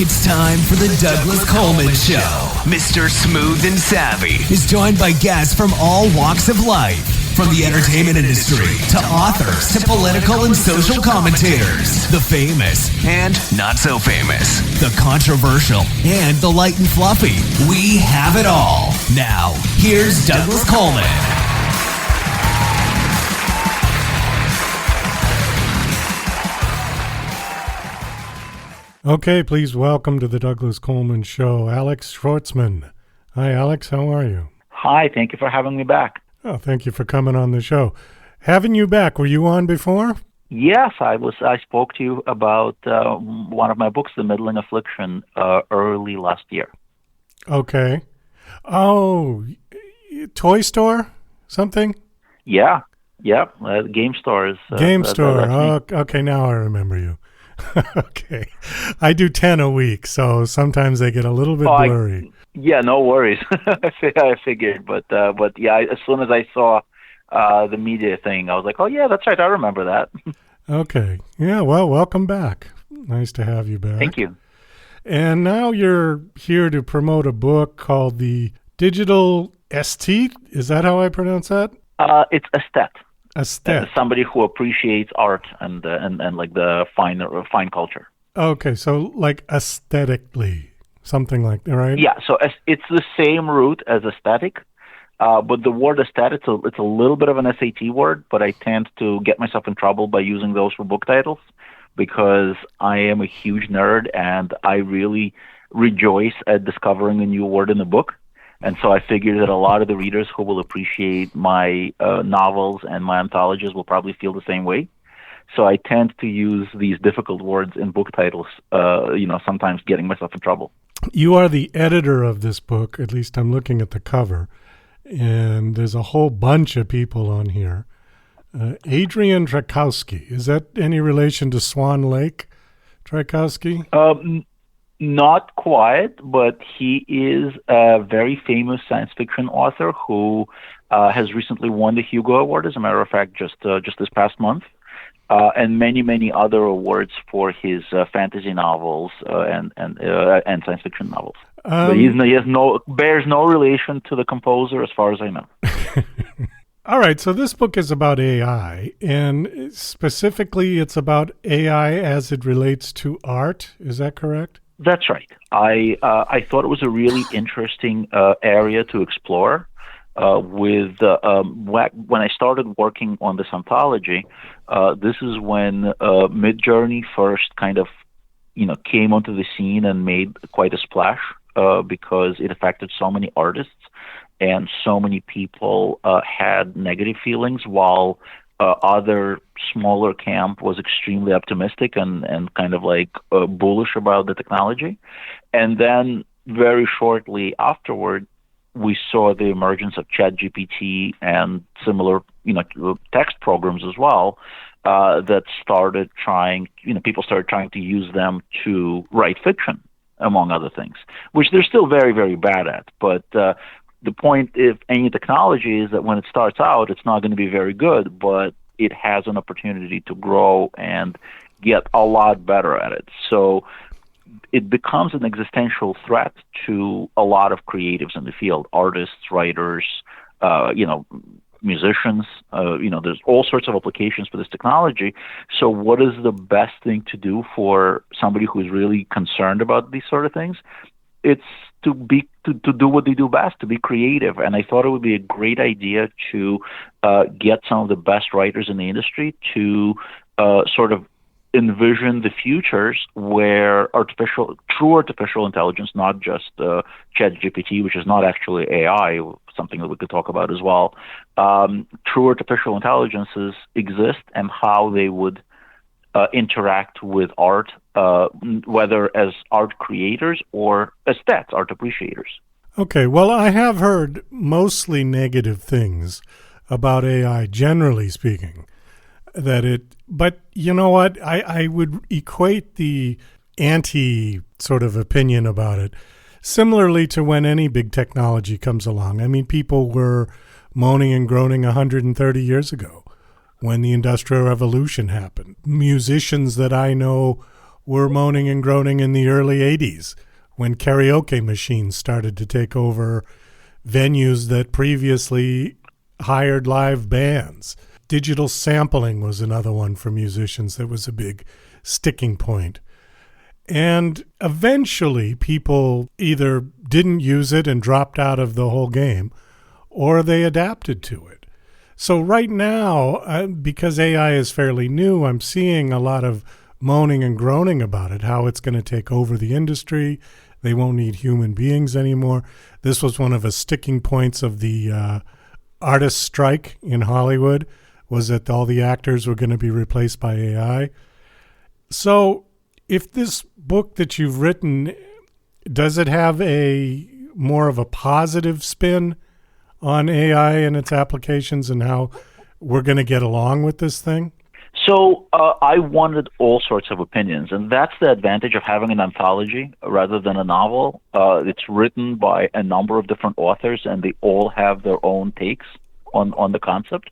It's time for the Douglas Coleman Show. Mr. Smooth and Savvy is joined by guests from all walks of life, from the entertainment industry to authors to political and social commentators, the famous and not so famous, the controversial and the light and fluffy. We have it all. Now, here's Douglas Coleman. Okay, please welcome to the Douglas Coleman Show, Alex Shvartsman. Hi, Alex. How are you? Hi. Thank you for having me back. Oh, thank you for coming on the show. Having you back, were you on before? Yes, I was. I spoke to you about one of my books, The Middling Affliction, early last year. Okay. Oh, toy store? Something? Yeah. Game stores. Game store. Okay, now I remember you. Okay. I do 10 a week, so sometimes they get a little bit blurry. No worries. I figured, but yeah, as soon as I saw the media thing, I was like, oh yeah, that's right, I remember that. Okay. Yeah, well, welcome back. Nice to have you back. Thank you. And now you're here to promote a book called The Digital Aesthete. Is that how I pronounce that? It's aesthete. Aesthete. Somebody who appreciates art and like the fine culture. Okay, so like aesthetically, something like that, right? Yeah, so it's the same root as aesthetic, but the word aesthetic, it's a little bit of an SAT word, but I tend to get myself in trouble by using those for book titles because I am a huge nerd and I really rejoice at discovering a new word in the book. And so I figured that a lot of the readers who will appreciate my novels and my anthologies will probably feel the same way. So I tend to use these difficult words in book titles, sometimes getting myself in trouble. You are the editor of this book, at least I'm looking at the cover, and there's a whole bunch of people on here. Adrian Tchaikovsky, is that any relation to Swan Lake Tchaikovsky? Not quite, but he is a very famous science fiction author who has recently won the Hugo Award, as a matter of fact, just this past month, and many other awards for his fantasy novels and science fiction novels. But he bears no relation to the composer, as far as I know. All right, so this book is about AI, and specifically, it's about AI as it relates to art. Is that correct? That's right. I thought it was a really interesting area to explore. When I started working on this anthology, this is when Midjourney first kind of, came onto the scene and made quite a splash because it affected so many artists and so many people had negative feelings, while other smaller camp was extremely optimistic and kind of like bullish about the technology. And then very shortly afterward, we saw the emergence of ChatGPT and similar, text programs as well, that people started trying to use them to write fiction, among other things, which they're still very, very bad at. But the point of any technology is that when it starts out, it's not going to be very good, but it has an opportunity to grow and get a lot better at it. So it becomes an existential threat to a lot of creatives in the field, artists, writers, musicians. There's all sorts of applications for this technology. So what is the best thing to do for somebody who's really concerned about these sort of things? It's to do what they do best, to be creative. And I thought it would be a great idea to get some of the best writers in the industry to sort of envision the futures where true artificial intelligence, not just ChatGPT, which is not actually AI, something that we could talk about as well, true artificial intelligences exist and how they would interact with art, whether as art creators or aesthetes, art appreciators. Okay, well, I have heard mostly negative things about AI, generally speaking. But you know what? I would equate the anti sort of opinion about it similarly to when any big technology comes along. I mean, people were moaning and groaning 130 years ago when the Industrial Revolution happened. Musicians that I know were moaning and groaning in the early 80s when karaoke machines started to take over venues that previously hired live bands. Digital sampling was another one for musicians that was a big sticking point. And eventually people either didn't use it and dropped out of the whole game, or they adapted to it. So right now, because AI is fairly new, I'm seeing a lot of moaning and groaning about it, how it's going to take over the industry. They won't need human beings anymore. This was one of the sticking points of the artist strike in Hollywood, was that all the actors were going to be replaced by AI. So if this book that you've written, does it have a more of a positive spin on AI and its applications and how we're going to get along with this thing? So I wanted all sorts of opinions, and that's the advantage of having an anthology rather than a novel. It's written by a number of different authors, and they all have their own takes on the concept.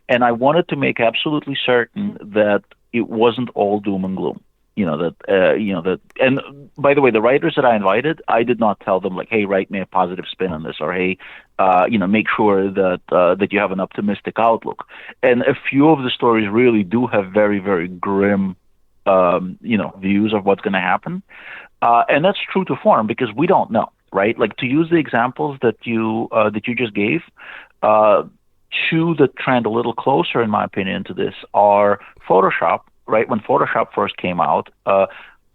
And I wanted to make absolutely certain that it wasn't all doom and gloom. And by the way, the writers that I invited, I did not tell them like, hey, write me a positive spin on this, or hey, make sure that you have an optimistic outlook. And a few of the stories really do have very, very grim, views of what's going to happen. And that's true to form because we don't know, right? Like, to use the examples that you just gave, two that trend a little closer, in my opinion, to this are Photoshop. Right, when Photoshop first came out,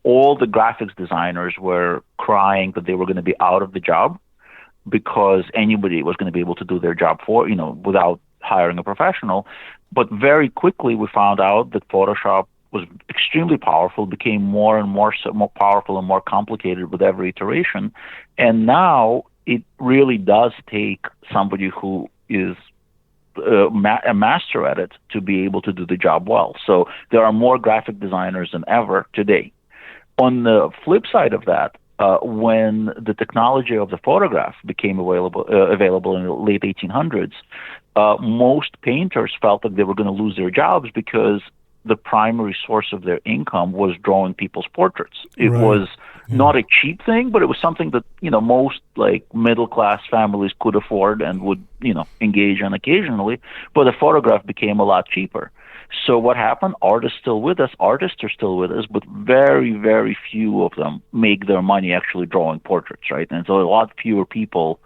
all the graphics designers were crying that they were going to be out of the job because anybody was going to be able to do their job without hiring a professional. But very quickly we found out that Photoshop was extremely powerful, became more and more powerful and more complicated with every iteration. And now it really does take somebody who is a master at it to be able to do the job well. So there are more graphic designers than ever today. On the flip side of that, when the technology of the photograph became available in the late 1800s, most painters felt that they were going to lose their jobs because the primary source of their income was drawing people's portraits. It was not a cheap thing, but it was something that, most like middle-class families could afford and would, engage in occasionally, but the photograph became a lot cheaper. So what happened? Artists are still with us, but very, very few of them make their money actually drawing portraits, right? And so a lot fewer people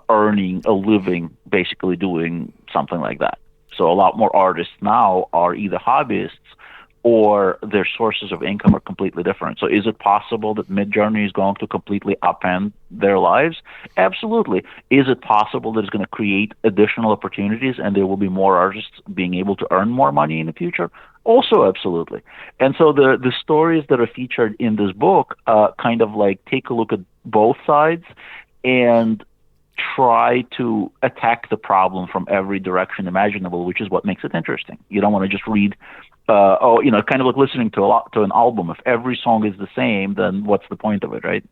earning a living basically doing something like that. So a lot more artists now are either hobbyists or their sources of income are completely different. So is it possible that Midjourney is going to completely upend their lives? Absolutely. Is it possible that it's going to create additional opportunities and there will be more artists being able to earn more money in the future? Also, absolutely. And so the stories that are featured in this book kind of like take a look at both sides and try to attack the problem from every direction imaginable, which is what makes it interesting. You don't want to just read, kind of like listening to an album. If every song is the same, then what's the point of it, right?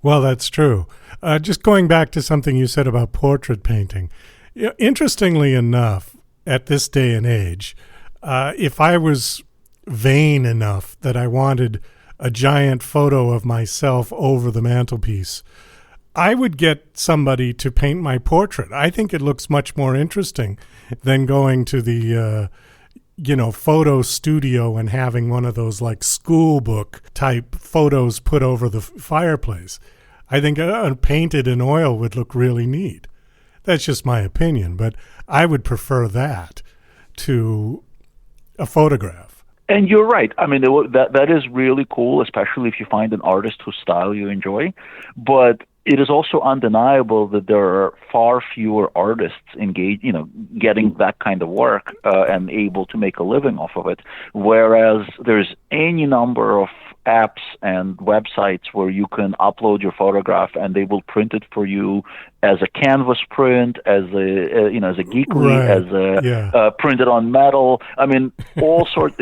Well, that's true. Just going back to something you said about portrait painting. Interestingly enough, at this day and age, if I was vain enough that I wanted a giant photo of myself over the mantelpiece, I would get somebody to paint my portrait. I think it looks much more interesting than going to the, photo studio and having one of those like school book type photos put over the fireplace. I think painted in oil would look really neat. That's just my opinion, but I would prefer that to a photograph. And you're right. I mean, that is really cool, especially if you find an artist whose style you enjoy. But it is also undeniable that there are far fewer artists engaged, getting that kind of work and able to make a living off of it. Whereas there's any number of apps and websites where you can upload your photograph and they will print it for you as a canvas print, as a geekly, as printed on metal. I mean, all sorts.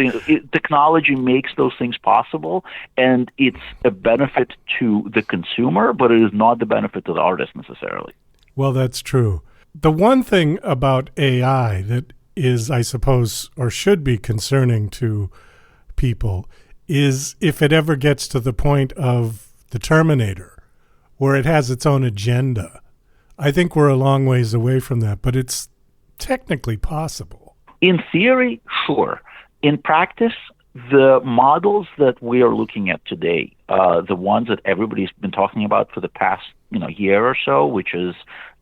Technology makes those things possible, and it's a benefit to the consumer, but it is not the benefit to the artist necessarily. Well, that's true. The one thing about AI that is, I suppose, or should be concerning to people is if it ever gets to the point of the Terminator, where it has its own agenda. I think we're a long ways away from that, but it's technically possible. In theory, sure. In practice, the models that we are looking at today, the ones that everybody's been talking about for the past year or so, which is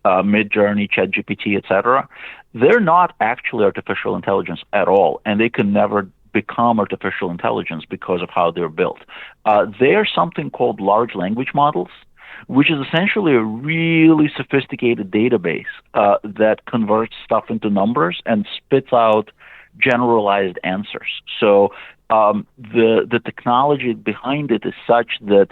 Midjourney, ChatGPT, etc., they're not actually artificial intelligence at all, and they can never become artificial intelligence because of how they're built. They're something called large language models, which is essentially a really sophisticated database that converts stuff into numbers and spits out generalized answers. So the technology behind it is such that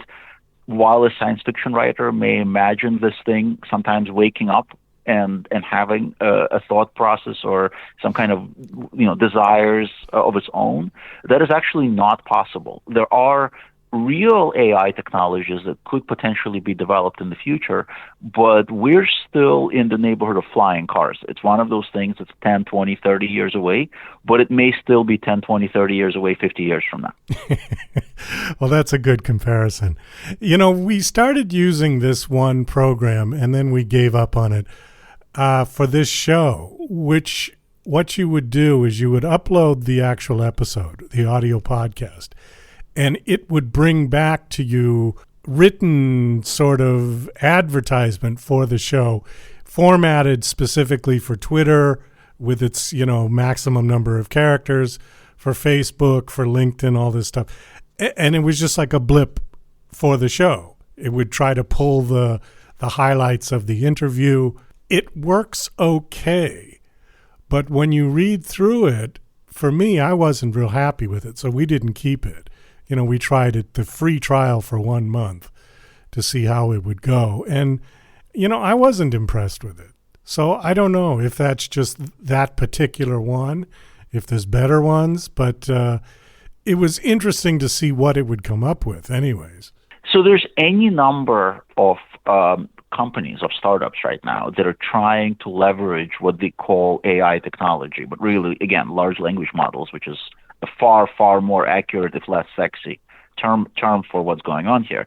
while a science fiction writer may imagine this thing sometimes waking up and having a thought process or some kind of desires of its own, that is actually not possible. There are real AI technologies that could potentially be developed in the future, but we're still in the neighborhood of flying cars. It's one of those things that's 10, 20, 30 years away, but it may still be 10, 20, 30 years away 50 years from now. Well, that's a good comparison. We started using this one program and then we gave up on it for this show, which what you would do is you would upload the actual episode, the audio podcast, and it would bring back to you written sort of advertisement for the show, formatted specifically for Twitter with its, maximum number of characters, for Facebook, for LinkedIn, all this stuff. And it was just like a blip for the show. It would try to pull the highlights of the interview. It works okay. But when you read through it, for me, I wasn't real happy with it, so we didn't keep it. We tried it, the free trial for 1 month to see how it would go. And, I wasn't impressed with it. So I don't know if that's just that particular one, if there's better ones, but it was interesting to see what it would come up with anyways. So there's any number of companies, of startups right now that are trying to leverage what they call AI technology, but really, again, large language models, which is a far, far more accurate, if less sexy, term for what's going on here.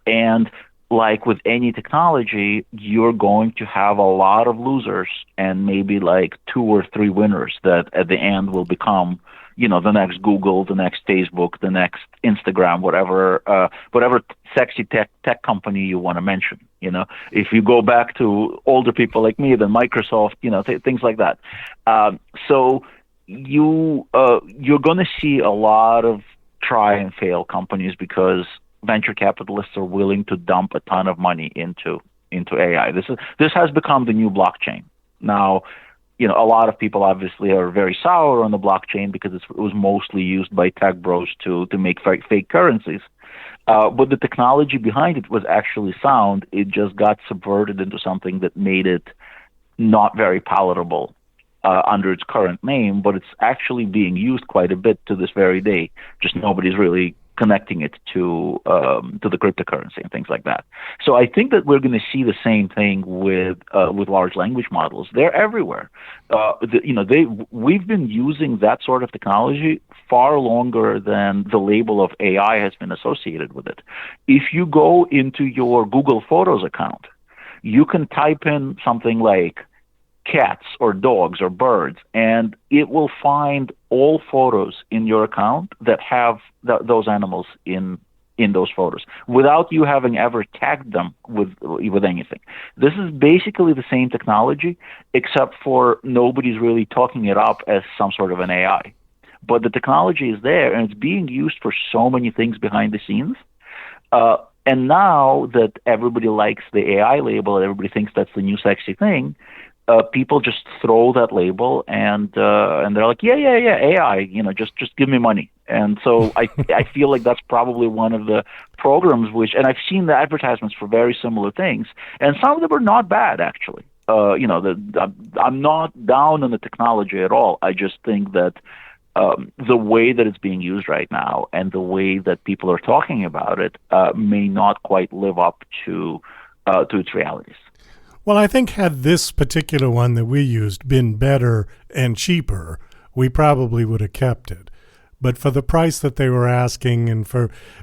And like with any technology, you're going to have a lot of losers and maybe like 2 or 3 winners that at the end will become, the next Google, the next Facebook, the next Instagram, whatever sexy tech company you want to mention. If you go back to older people like me, then Microsoft, things like that. So you're going to see a lot of try and fail companies because venture capitalists are willing to dump a ton of money into AI. This has become the new blockchain. Now, a lot of people obviously are very sour on the blockchain because it was mostly used by tech bros to make fake currencies. But the technology behind it was actually sound. It just got subverted into something that made it not very palatable under its current name, but it's actually being used quite a bit to this very day. Just nobody's really connecting it to the cryptocurrency and things like that. So I think that we're going to see the same thing with large language models. They're everywhere. We've been using that sort of technology far longer than the label of AI has been associated with it. If you go into your Google Photos account, you can type in something like cats or dogs or birds, and it will find all photos in your account that have those animals in those photos without you having ever tagged them with anything. This is basically the same technology, except for nobody's really talking it up as some sort of an AI. But the technology is there, and it's being used for so many things behind the scenes. And now that everybody likes the AI label, and everybody thinks that's the new sexy thing, people just throw that label and they're like, yeah, AI, just give me money. And so I feel like that's probably one of the programs and I've seen the advertisements for very similar things, and some of them are not bad actually. I'm not down on the technology at all. I just think that the way that it's being used right now and the way that people are talking about it may not quite live up to its realities. Well, I think had this particular one that we used been better and cheaper, we probably would have kept it. but for the price that they were asking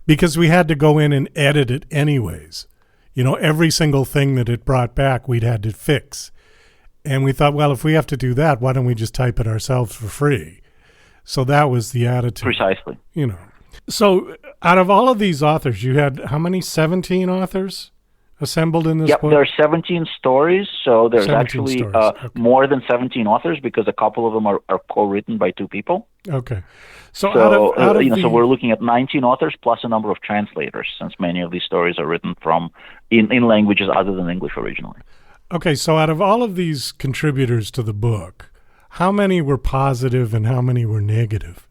because we had to go in and edit it anyways. Every single thing that it brought back, we'd had to fix. And we thought, well, if we have to do that, why don't we just type it ourselves for free? So that was the attitude. Precisely. So out of all of these authors, you had how many? 17 authors assembled in this book? There are 17 stories, so there's actually more than 17 authors because a couple of them are co-written by two people. Okay. So we're looking at 19 authors plus a number of translators, since many of these stories are written in languages other than English originally. Okay, so out of all of these contributors to the book, how many were positive and how many were negative?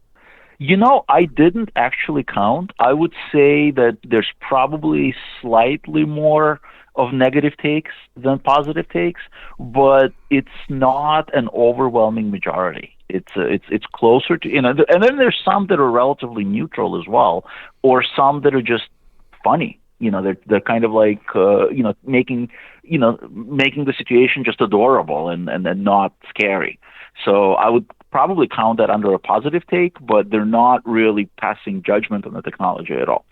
I didn't actually count. I would say that there's probably slightly more of negative takes than positive takes, but it's not an overwhelming majority. It's closer to, and then there's some that are relatively neutral as well, or some that are just funny. They're kind of like making the situation just adorable and not scary. So I would probably count that under a positive take, but they're not really passing judgment on the technology at all.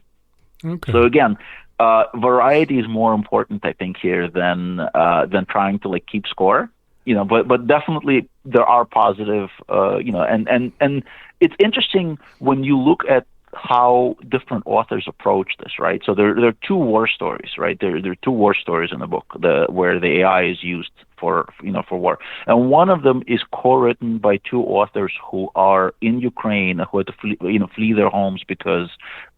Okay. So again, variety is more important, I think, here than trying to keep score. But definitely there are positive, and it's interesting when you look at how different authors approach this, right? So there are two war stories, right? There are two war stories in the book where the AI is used for war, and one of them is co-written by two authors who are in Ukraine, who had to flee their homes because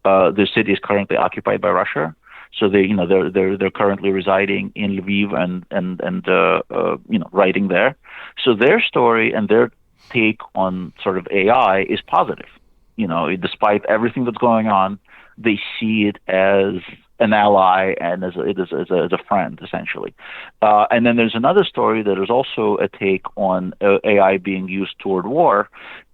the city is currently occupied by Russia. So they're currently residing in Lviv and writing there. So their story and their take on sort of AI is positive. Despite everything that's going on, they see it as an ally and as a friend, essentially. And then there's another story that is also a take on AI being used toward war,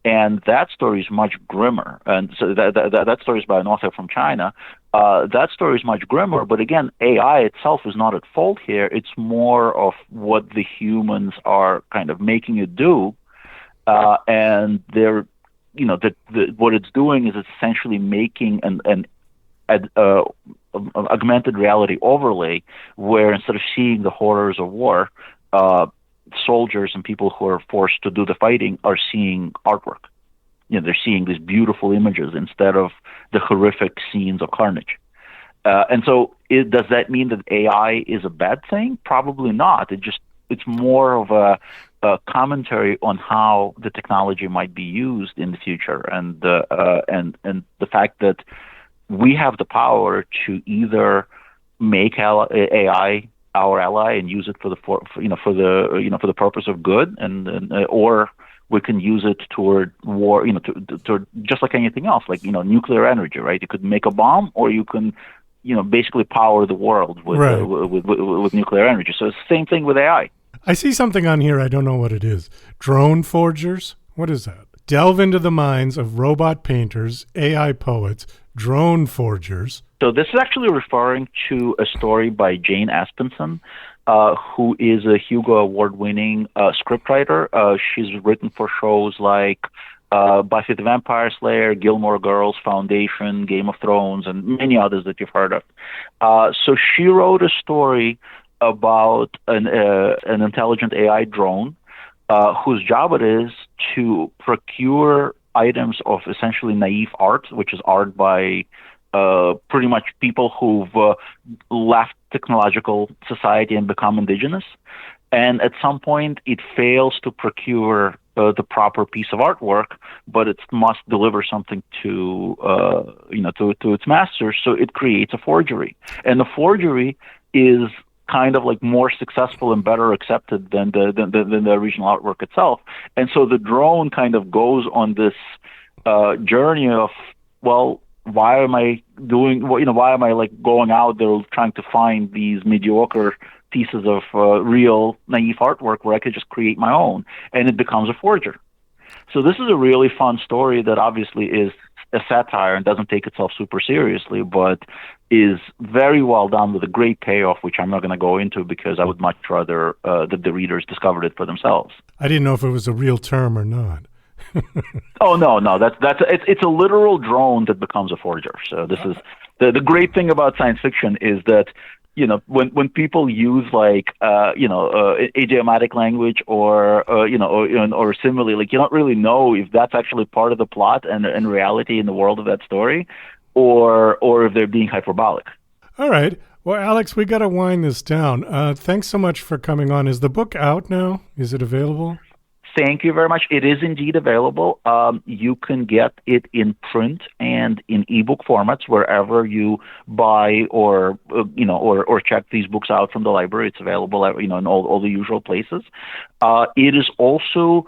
and that story is much grimmer. And so that story is by an author from China. That story is much grimmer, but again, AI itself is not at fault here. It's more of what the humans are kind of making it do, and they're what it's doing is it's essentially making an augmented reality overlay where instead of seeing the horrors of war, soldiers and people who are forced to do the fighting are seeing artwork. They're seeing these beautiful images instead of the horrific scenes of carnage. And so does that mean that AI is a bad thing? Probably not. It's more of a commentary on how the technology might be used in the future, and the fact that we have the power to either make AI our ally and use it for the purpose of good, or we can use it toward war, toward just like anything else, like nuclear energy, right? You could make a bomb, or you can basically power the world with nuclear energy. So it's the same thing with AI. I see something on here. I don't know what it is. Drone forgers? What is that? Delve into the minds of robot painters, AI poets, drone forgers. So this is actually referring to a story by Jane Aspenson, who is a Hugo Award-winning scriptwriter. She's written for shows like Buffy the Vampire Slayer, Gilmore Girls, Foundation, Game of Thrones, and many others that you've heard of. So she wrote a story about an intelligent AI drone whose job it is to procure items of essentially naive art, which is art by pretty much people who've left technological society and become indigenous. And at some point, it fails to procure the proper piece of artwork, but it must deliver something to its masters. So it creates a forgery, and the forgery is kind of like more successful and better accepted than the original artwork itself. And so the drone kind of goes on this journey of, well, why am I going out there trying to find these mediocre pieces of real naive artwork where I could just create my own, and it becomes a forger. So this is a really fun story that obviously is a satire and doesn't take itself super seriously, but is very well done with a great payoff, which I'm not going to go into because I would much rather that the readers discovered it for themselves. I didn't know if it was a real term or not. Oh no, it's a literal drone that becomes a forger. So this is the great thing about science fiction is that when people use idiomatic language or simile, like you don't really know if that's actually part of the plot and reality in the world of that story, or if they're being hyperbolic. All right. Well, Alex, we got to wind this down. Thanks so much for coming on. Is the book out now? Is it available? Thank you very much. It is indeed available. You can get it in print and in ebook formats wherever you buy or check these books out from the library. It's available, in all the usual places. It is also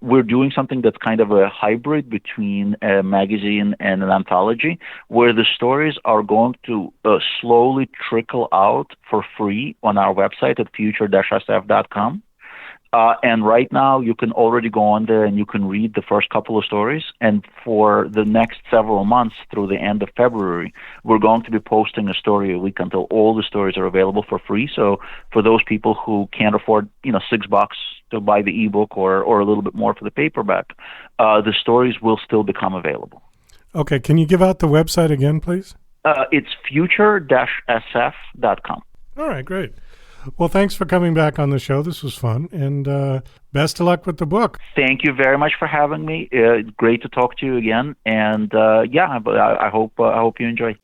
we're doing something that's kind of a hybrid between a magazine and an anthology, where the stories are going to slowly trickle out for free on our website at future-sf.com. And right now, you can already go on there and you can read the first couple of stories. And for the next several months, through the end of February, we're going to be posting a story a week until all the stories are available for free. So for those people who can't afford, $6 to buy the ebook or a little bit more for the paperback, the stories will still become available. Okay. Can you give out the website again, please? It's future-sf.com. All right, great. Well, thanks for coming back on the show. This was fun, and best of luck with the book. Thank you very much for having me. Great to talk to you again, and I hope you enjoy.